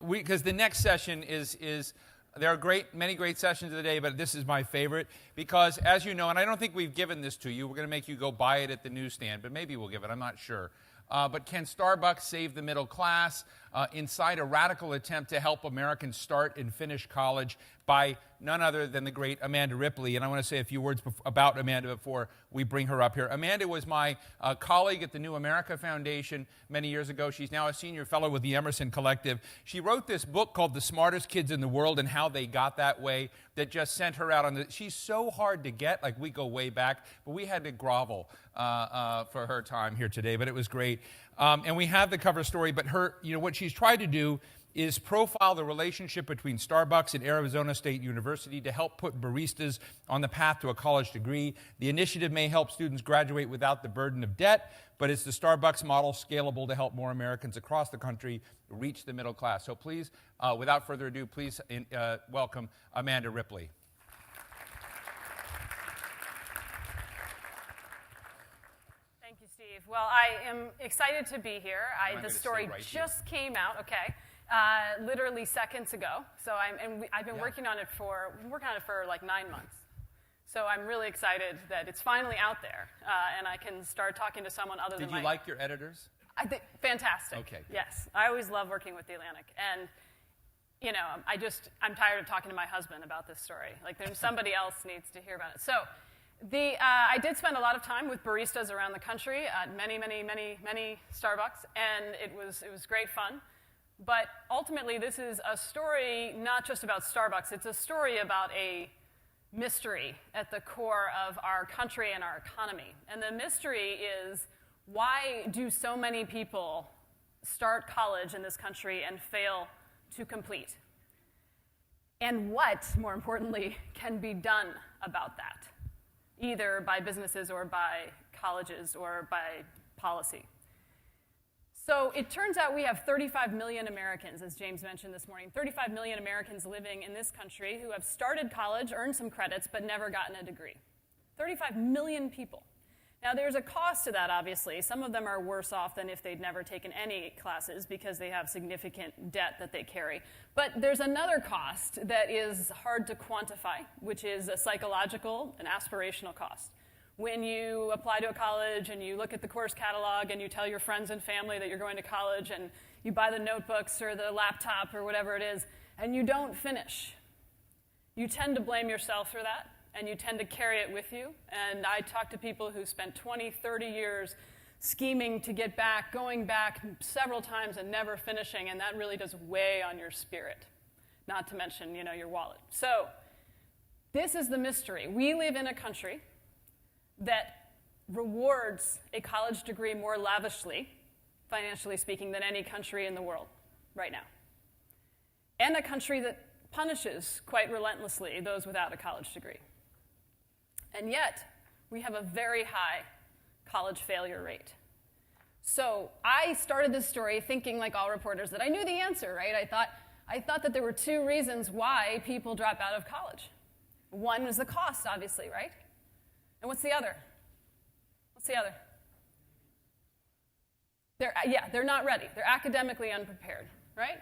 because the next session is there are many great sessions of the day, but this is my favorite because, as you know, and I don't think we've given this to you. We're going to make you go buy it at the newsstand, but maybe we'll give it. I'm not sure. But can Starbucks save the middle class? Inside a radical attempt to help Americans start and finish college by none other than the great Amanda Ripley. And I want to say a few words about Amanda before we bring her up here. Amanda was my colleague at the New America Foundation many years ago. She's now a senior fellow with the Emerson Collective. She wrote this book called The Smartest Kids in the World and How They Got That Way that just sent her out on the... She's so hard to get, like we go way back, but we had to grovel for her time here today, but it was great. And we have the cover story, but what she's tried to do is profile the relationship between Starbucks and Arizona State University to help put baristas on the path to a college degree. The initiative may help students graduate without the burden of debt, but is the Starbucks model scalable to help more Americans across the country reach the middle class? So please, without further ado, please welcome Amanda Ripley. Thank you, Steve. Well, I am excited to be here. The story just came out, literally seconds ago. So I've been working on it for like 9 months. So I'm really excited that it's finally out there, and I can start talking to someone other than Did you like your editors? I think fantastic. Okay. Good. Yes, I always love working with The Atlantic, and I'm tired of talking to my husband about this story. Like, there's somebody else needs to hear about it. So. I did spend a lot of time with baristas around the country at many Starbucks, and it was great fun. But ultimately, this is a story not just about Starbucks. It's a story about a mystery at the core of our country and our economy. And the mystery is, why do so many people start college in this country and fail to complete? And what, more importantly, can be done about that? Either by businesses or by colleges or by policy. So it turns out we have 35 million Americans, as James mentioned this morning, 35 million Americans living in this country who have started college, earned some credits, but never gotten a degree. 35 million people. Now, there's a cost to that, obviously. Some of them are worse off than if they'd never taken any classes because they have significant debt that they carry. But there's another cost that is hard to quantify, which is a psychological and aspirational cost. When you apply to a college and you look at the course catalog and you tell your friends and family that you're going to college and you buy the notebooks or the laptop or whatever it is, and you don't finish, you tend to blame yourself for that. And you tend to carry it with you. And I talk to people who spent 20, 30 years scheming to get back, going back several times and never finishing, and that really does weigh on your spirit, not to mention, your wallet. So this is the mystery. We live in a country that rewards a college degree more lavishly, financially speaking, than any country in the world right now. And a country that punishes quite relentlessly those without a college degree. And yet, we have a very high college failure rate. So I started this story thinking, like all reporters, that I knew the answer, right? I thought that there were two reasons why people drop out of college. One was the cost, obviously, right? And what's the other? They're not ready. They're academically unprepared, right?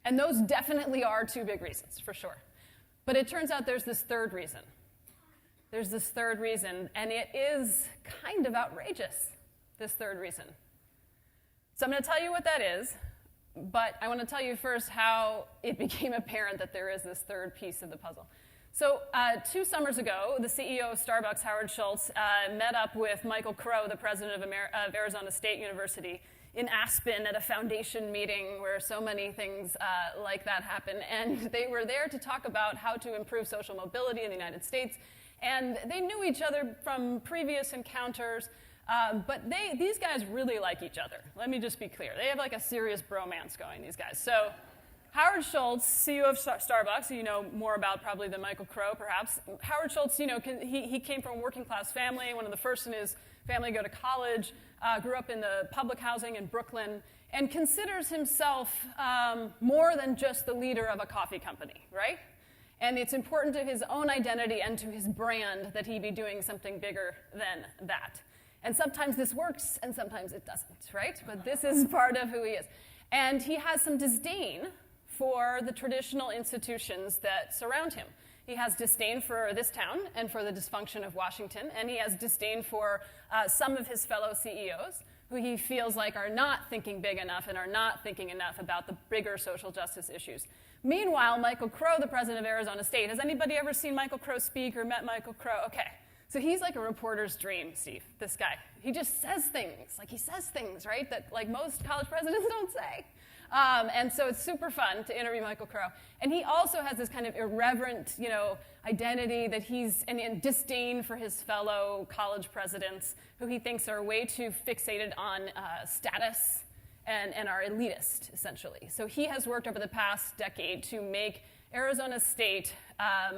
And those definitely are two big reasons, for sure. But it turns out there's this third reason. And it is kind of outrageous, this third reason. So I'm going to tell you what that is, but I want to tell you first how it became apparent that there is this third piece of the puzzle. So 2 summers ago, the CEO of Starbucks, Howard Schultz, met up with Michael Crow, the president of Arizona State University, in Aspen at a foundation meeting where so many things like that happen. And they were there to talk about how to improve social mobility in the United States. And they knew each other from previous encounters, but these guys really like each other. Let me just be clear. They have like a serious bromance going, these guys. So Howard Schultz, CEO of Starbucks, who you know more about probably than Michael Crow, perhaps. Howard Schultz, he came from a working-class family, one of the first in his family to go to college, grew up in the public housing in Brooklyn, and considers himself more than just the leader of a coffee company, right? And it's important to his own identity and to his brand that he be doing something bigger than that. And sometimes this works, and sometimes it doesn't, right? But this is part of who he is. And he has some disdain for the traditional institutions that surround him. He has disdain for this town and for the dysfunction of Washington, and he has disdain for some of his fellow CEOs who he feels like are not thinking big enough and are not thinking enough about the bigger social justice issues. Meanwhile, Michael Crow, the president of Arizona State, has anybody ever seen Michael Crow speak or met Michael Crow? Okay. So he's like a reporter's dream, Steve, this guy. He just says things, right, that like most college presidents don't say. And so it's super fun to interview Michael Crow. And he also has this kind of irreverent, identity that and disdain for his fellow college presidents who he thinks are way too fixated on status and are elitist, essentially. So he has worked over the past decade to make Arizona State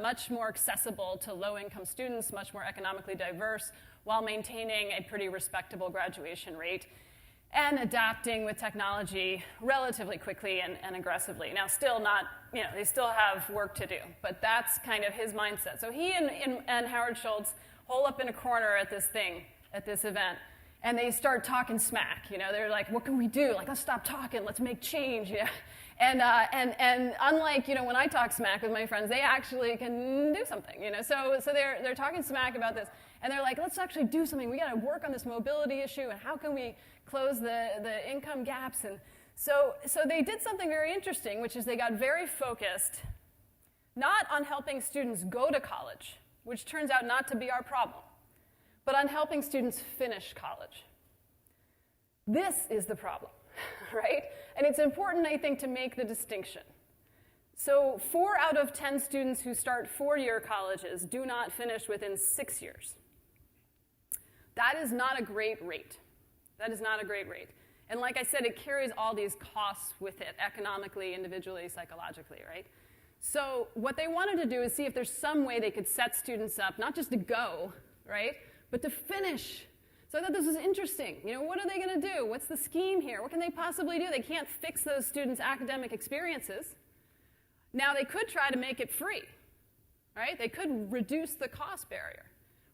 much more accessible to low-income students, much more economically diverse, while maintaining a pretty respectable graduation rate and adapting with technology relatively quickly and aggressively. Now, still not, they still have work to do, but that's kind of his mindset. So he and Howard Schultz hole up in a corner at this event, and they start talking smack. They're like, what can we do? Like, let's stop talking, let's make change. And unlike, when I talk smack with my friends, they actually can do something, So they're talking smack about this. And they're like, let's actually do something. We got to work on this mobility issue, and how can we close the income gaps? And so they did something very interesting, which is they got very focused, not on helping students go to college, which turns out not to be our problem, but on helping students finish college. This is the problem, right? And it's important, I think, to make the distinction. So 4 out of 10 students who start 4-year colleges do not finish within 6 years. That is not a great rate. And like I said, it carries all these costs with it, economically, individually, psychologically, right? So what they wanted to do is see if there's some way they could set students up, not just to go, right, but to finish. So I thought this was interesting. What are they going to do? What's the scheme here? What can they possibly do? They can't fix those students' academic experiences. Now, they could try to make it free, right? They could reduce the cost barrier,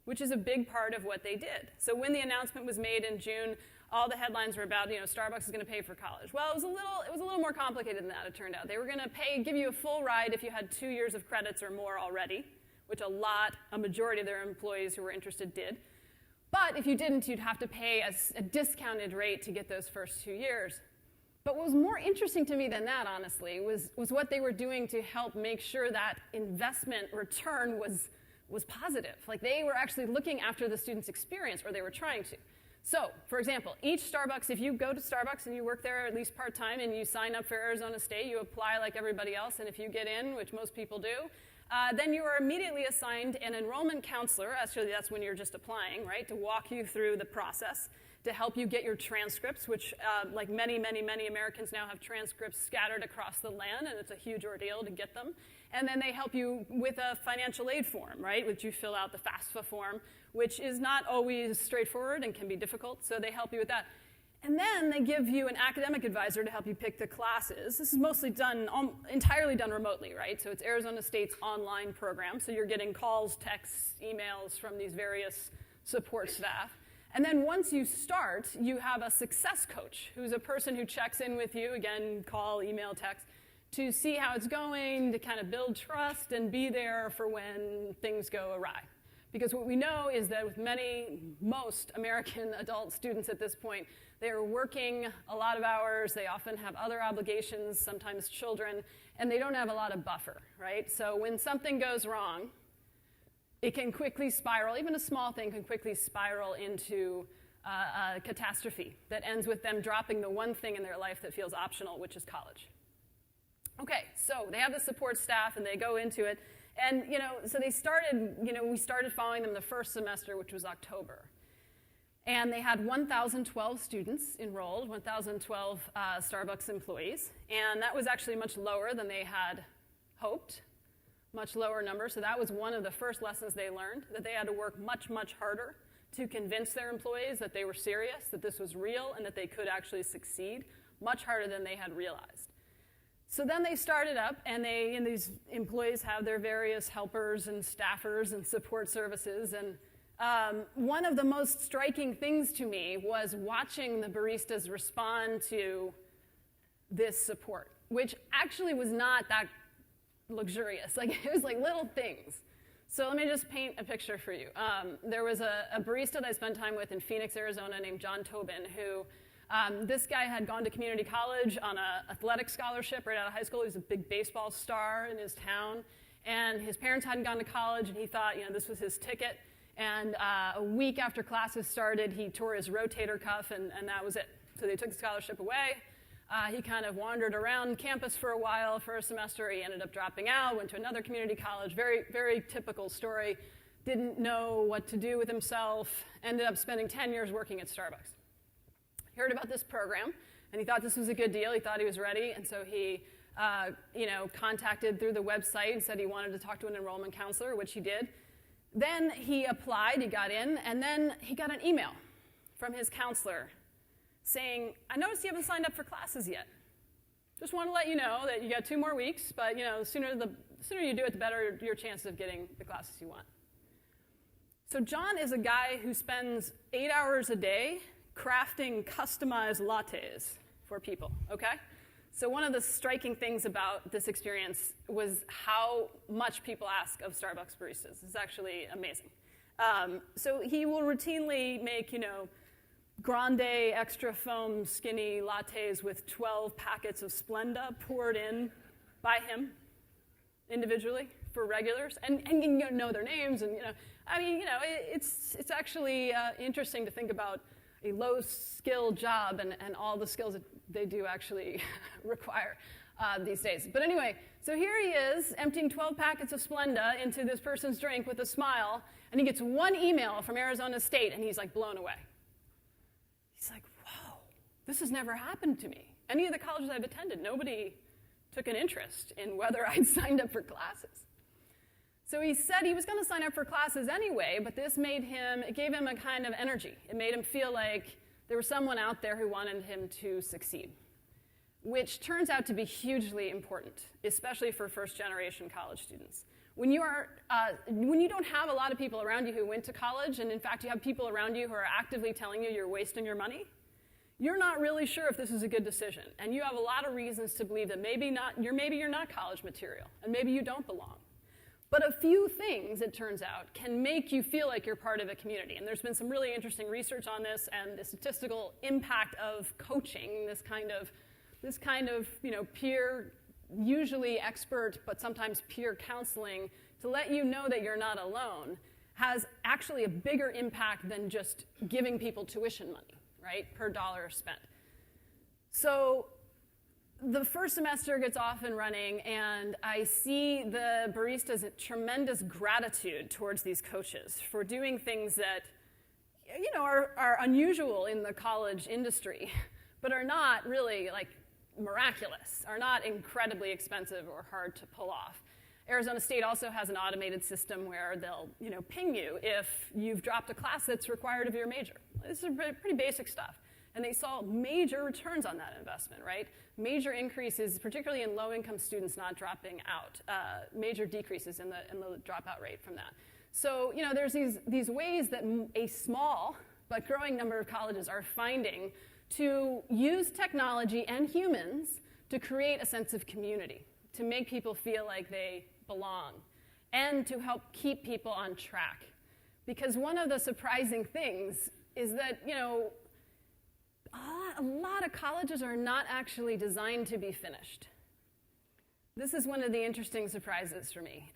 which is a big part of what they did. So when the announcement was made in June, all the headlines were about, Starbucks is going to pay for college. Well, it was a little more complicated than that, it turned out. They were going to give you a full ride if you had 2 years of credits or more already, which a majority of their employees who were interested did. But if you didn't, you'd have to pay a discounted rate to get those first 2 years. But what was more interesting to me than that, honestly, was what they were doing to help make sure that investment return was positive. Like, they were actually looking after the student's experience, or they were trying to. So, for example, each Starbucks, if you go to Starbucks and you work there at least part-time and you sign up for Arizona State, you apply like everybody else, and if you get in, which most people do, then you are immediately assigned an enrollment counselor. Actually, that's when you're just applying, right, to walk you through the process, to help you get your transcripts, which like many, many, many Americans now have transcripts scattered across the land, and it's a huge ordeal to get them. And then they help you with a financial aid form, right, which you fill out, the FAFSA form, which is not always straightforward and can be difficult, so they help you with that. And then they give you an academic advisor to help you pick the classes. This is mostly entirely done remotely, right? So it's Arizona State's online program, so you're getting calls, texts, emails from these various support staff. And then once you start, you have a success coach, who's a person who checks in with you, again, call, email, text, to see how it's going, to kind of build trust and be there for when things go awry. Because what we know is that with most American adult students at this point, they are working a lot of hours, they often have other obligations, sometimes children, and they don't have a lot of buffer, right? So when something goes wrong, it can quickly spiral, even a small thing can quickly spiral into a catastrophe that ends with them dropping the one thing in their life that feels optional, which is college. Okay, so they have the support staff and they go into it. And, so we started following them the first semester, which was October. And they had 1,012 students enrolled, 1,012 Starbucks employees. And that was actually much lower than they had hoped, much lower number. So that was one of the first lessons they learned, that they had to work much, much harder to convince their employees that they were serious, that this was real, and that they could actually succeed, much harder than they had realized. So then they started up, and these employees have their various helpers and staffers and support services. And one of the most striking things to me was watching the baristas respond to this support. which actually was not that luxurious. Like, it was like little things. So let me just paint a picture for you. There was a barista that I spent time with in Phoenix, Arizona named John Tobin, who this guy had gone to community college on an athletic scholarship right out of high school. He was a big baseball star in his town. And his parents hadn't gone to college, and he thought, this was his ticket. And a week after classes started, he tore his rotator cuff, and that was it. So they took the scholarship away. He kind of wandered around campus for a while for a semester. He ended up dropping out, went to another community college. Very, very typical story. Didn't know what to do with himself. Ended up spending 10 years working at Starbucks. He heard about this program, and he thought this was a good deal. He thought he was ready, and so he contacted through the website and said he wanted to talk to an enrollment counselor, which he did. Then he applied, he got in, and then he got an email from his counselor saying, I noticed you haven't signed up for classes yet. Just want to let you know that you got 2 more weeks, but the sooner you do it, the better your chances of getting the classes you want. So John is a guy who spends 8 hours a day crafting customized lattes for people, okay? So one of the striking things about this experience was how much people ask of Starbucks baristas. It's actually amazing. So he will routinely make, grande, extra foam, skinny lattes with 12 packets of Splenda poured in by him individually for regulars, and you know their names, and it's actually interesting to think about a low-skill job and all the skills that they do actually require these days. But anyway, so here he is emptying 12 packets of Splenda into this person's drink with a smile, and he gets one email from Arizona State, and he's like blown away. He's like, whoa, this has never happened to me. Any of the colleges I've attended, nobody took an interest in whether I'd signed up for classes. So he said he was going to sign up for classes anyway, but this gave him a kind of energy. It made him feel like there was someone out there who wanted him to succeed, which turns out to be hugely important, especially for first-generation college students. When you don't have a lot of people around you who went to college, and in fact you have people around you who are actively telling you you're wasting your money, you're not really sure if this is a good decision, and you have a lot of reasons to believe that maybe you're not college material, and maybe you don't belong. But a few things, it turns out, can make you feel like you're part of a community. And there's been some really interesting research on this and the statistical impact of coaching, this kind of peer, usually expert, but sometimes peer counseling, to let you know that you're not alone, has actually a bigger impact than just giving people tuition money, right, per dollar spent. So the first semester gets off and running, and I see the baristas' tremendous gratitude towards these coaches for doing things that, are unusual in the college industry, but are not really miraculous, are not incredibly expensive or hard to pull off. Arizona State also has an automated system where they'll, ping you if you've dropped a class that's required of your major. This is pretty basic stuff. And they saw major returns on that investment, right? Major increases, particularly in low-income students not dropping out, major decreases in the dropout rate from that. So, there's these ways that a small but growing number of colleges are finding to use technology and humans to create a sense of community, to make people feel like they belong, and to help keep people on track. Because one of the surprising things is that, a lot of colleges are not actually designed to be finished. This is one of the interesting surprises for me.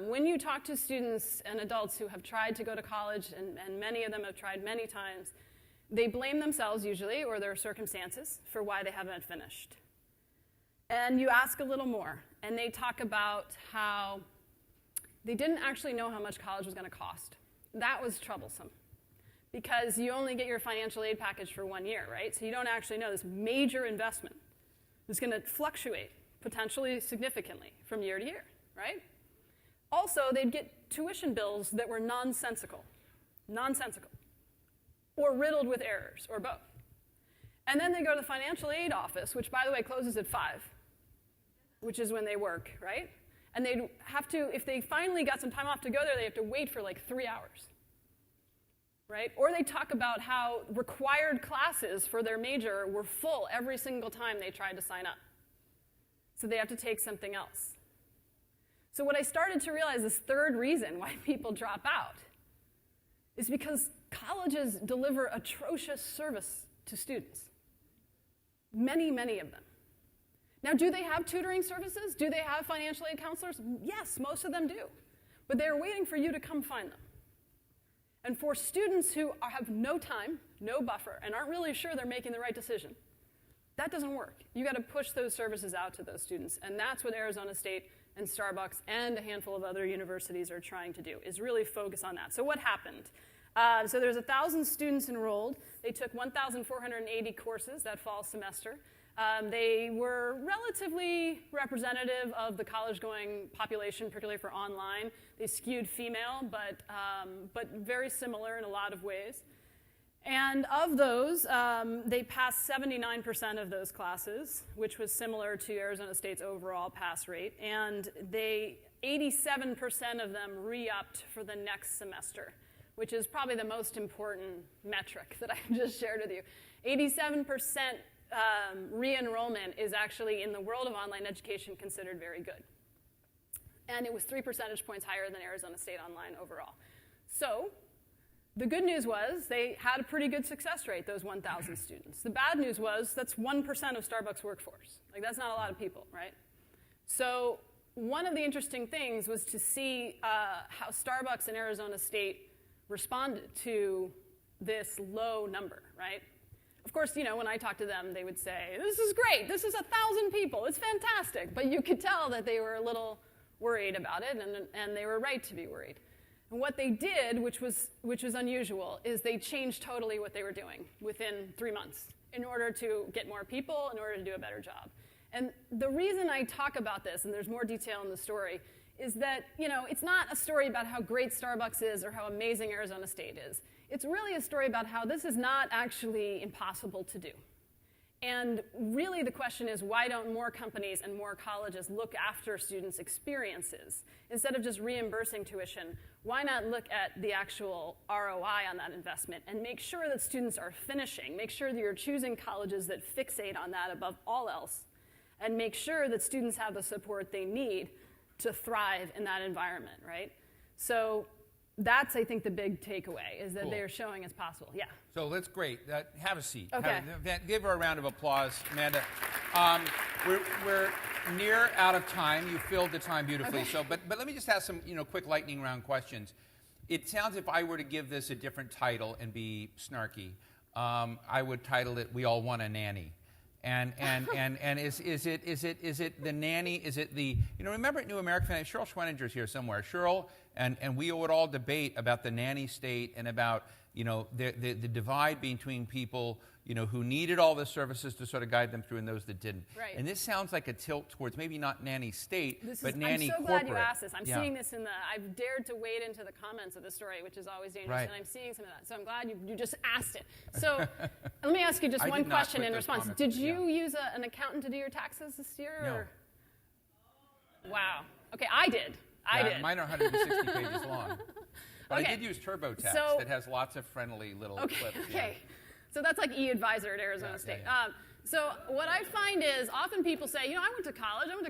When you talk to students and adults who have tried to go to college, and many of them have tried many times, they blame themselves usually, or their circumstances, for why they haven't finished. And you ask a little more, and they talk about how they didn't actually know how much college was going to cost. That was troublesome, because you only get your financial aid package for 1 year, right? So you don't actually know this major investment is going to fluctuate potentially significantly from year to year, right? Also, they'd get tuition bills that were nonsensical, or riddled with errors, or both. And then they go to the financial aid office, which, by the way, closes at 5, which is when they work, right? And they'd have to, if they finally got some time off to go there, they have to wait for 3 hours. Right? Or they talk about how required classes for their major were full every single time they tried to sign up. So they have to take something else. So what I started to realize, this third reason why people drop out, is because colleges deliver atrocious service to students. Many, many of them. Now, do they have tutoring services? Do they have financial aid counselors? Yes, most of them do. But they're waiting for you to come find them. And for students who have no time, no buffer, and aren't really sure they're making the right decision, that doesn't work. You got to push those services out to those students. And that's what Arizona State and Starbucks and a handful of other universities are trying to do, is really focus on that. So what happened? So there's 1,000 students enrolled. They took 1,480 courses that fall semester. They were relatively representative of the college-going population, particularly for online. They skewed female, but very similar in a lot of ways. And of those, they passed 79% of those classes, which was similar to Arizona State's overall pass rate. And 87% of them re-upped for the next semester, which is probably the most important metric that I just shared with you. 87% re-enrollment is actually, in the world of online education, considered very good. And it was 3 percentage points higher than Arizona State Online overall. So the good news was they had a pretty good success rate, those 1,000 students. The bad news was that's 1% of Starbucks workforce. Like, that's not a lot of people, right? So one of the interesting things was to see how Starbucks and Arizona State responded to this low number, right? Of course, when I talked to them, they would say, this is great, this is 1,000 people, it's fantastic. But you could tell that they were a little worried about it, and they were right to be worried. And what they did, which was unusual, is they changed totally what they were doing within 3 months in order to get more people, in order to do a better job. And the reason I talk about this, and there's more detail in the story, is that, it's not a story about how great Starbucks is or how amazing Arizona State is. It's really a story about how this is not actually impossible to do. And really the question is, why don't more companies and more colleges look after students' experiences? Instead of just reimbursing tuition, why not look at the actual ROI on that investment and make sure that students are finishing, make sure that you're choosing colleges that fixate on that above all else, and make sure that students have the support they need to thrive in that environment, right? So that's, I think, the big takeaway, is that they're showing it's possible. Yeah. So that's great. Have a seat. Okay. Give her a round of applause, Amanda. We're near out of time. You filled the time beautifully. Okay. So, but let me just ask some quick lightning round questions. It sounds, if I were to give this a different title and be snarky, I would title it "We All Want a Nanny." And is it the nanny? Is it the remember at New American Family, Cheryl Schwenninger's here somewhere. Cheryl and we would all debate about the nanny state and about the divide between people who needed all the services to sort of guide them through and those that didn't. Right. And this sounds like a tilt towards maybe not nanny state, but nanny corporate. I'm so glad you asked this. I'm seeing this I've dared to wade into the comments of the story, which is always dangerous, right. And I'm seeing some of that. So I'm glad you just asked it. So let me ask you just one question in response. Did you use an accountant to do your taxes this year? No. Or? Wow. Okay, I did. Mine are 160 pages long. But okay. I did use TurboTax that has lots of friendly little clips. Okay. So that's like e-advisor at Arizona State. Yeah. So what I find is often people say, I went to college and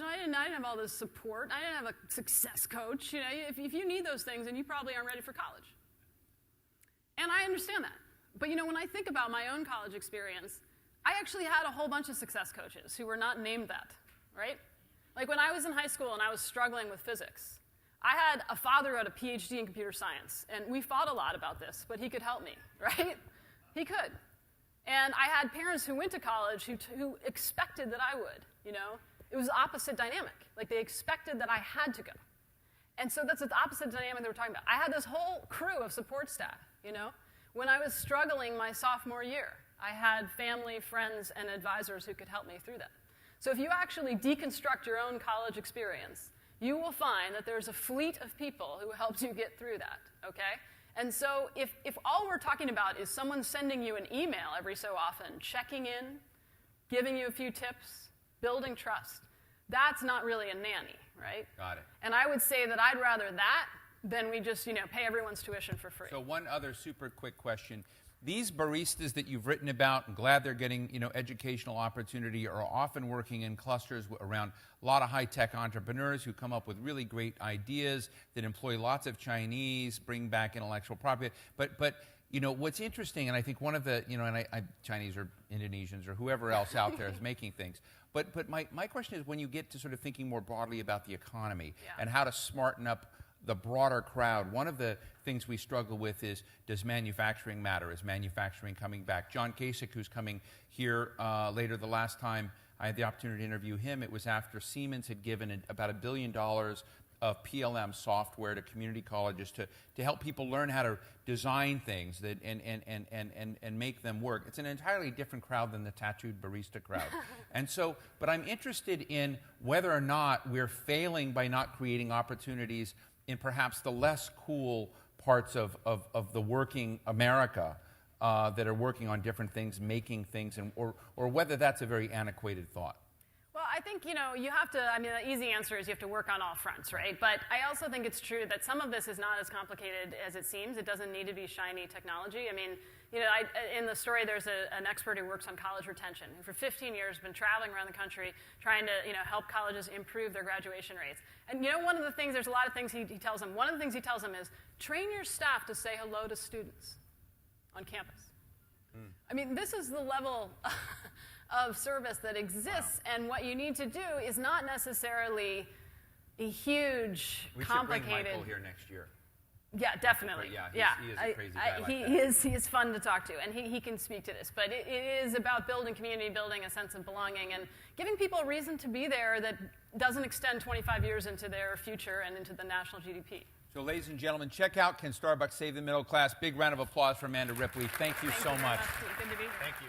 I didn't have all this support. I didn't have a success coach. If you need those things, then you probably aren't ready for college. And I understand that. But when I think about my own college experience, I actually had a whole bunch of success coaches who were not named that, right? Like when I was in high school and I was struggling with physics, I had a father who had a PhD in computer science, and we fought a lot about this, but he could help me, right? He could. And I had parents who went to college who expected that I would, It was the opposite dynamic. Like they expected that I had to go. And so that's the opposite dynamic that we're talking about. I had this whole crew of support staff, When I was struggling my sophomore year, I had family, friends, and advisors who could help me through that. So if you actually deconstruct your own college experience, you will find that there's a fleet of people who helped you get through that, okay? And so if all we're talking about is someone sending you an email every so often, checking in, giving you a few tips, building trust, that's not really a nanny, right? Got it. And I would say that I'd rather that than we just, pay everyone's tuition for free. So one other super quick question. these baristas that you've written about, and glad they're getting, educational opportunity, are often working in clusters around a lot of high-tech entrepreneurs who come up with really great ideas that employ lots of Chinese, bring back intellectual property. But what's interesting, and I think one of the, Chinese or Indonesians or whoever else out there is making things. But my question is, when you get to sort of thinking more broadly about the economy and how to smarten up the broader crowd, one of the things we struggle with is, does manufacturing matter? Is manufacturing coming back? John Kasich, who's coming here later, the last time I had the opportunity to interview him, it was after Siemens had given about $1 billion of PLM software to community colleges to help people learn how to design things that and make them work. It's an entirely different crowd than the tattooed barista crowd. And so, but I'm interested in whether or not we're failing by not creating opportunities in perhaps the less cool parts of the working America that are working on different things, making things, or whether that's a very antiquated thought. Well, I think, you have to, the easy answer is you have to work on all fronts, right? But I also think it's true that some of this is not as complicated as it seems. It doesn't need to be shiny technology. In the story, there's an expert who works on college retention, who for 15 years has been traveling around the country trying to, help colleges improve their graduation rates. And, one of the things, there's a lot of things he tells them. One of the things he tells them is, train your staff to say hello to students on campus. This is the level of service that exists, and what you need to do is not necessarily a huge, complicated... We should bring Michael here next year. Yeah, definitely. Yeah, he is a crazy guy like that. He is fun to talk to, and he can speak to this. But it is about building community, building a sense of belonging, and giving people a reason to be there that doesn't extend 25 years into their future and into the national GDP. So, ladies and gentlemen, check out Can Starbucks Save the Middle Class? Big round of applause for Amanda Ripley. Thank you so much. Good to be here. Thank you.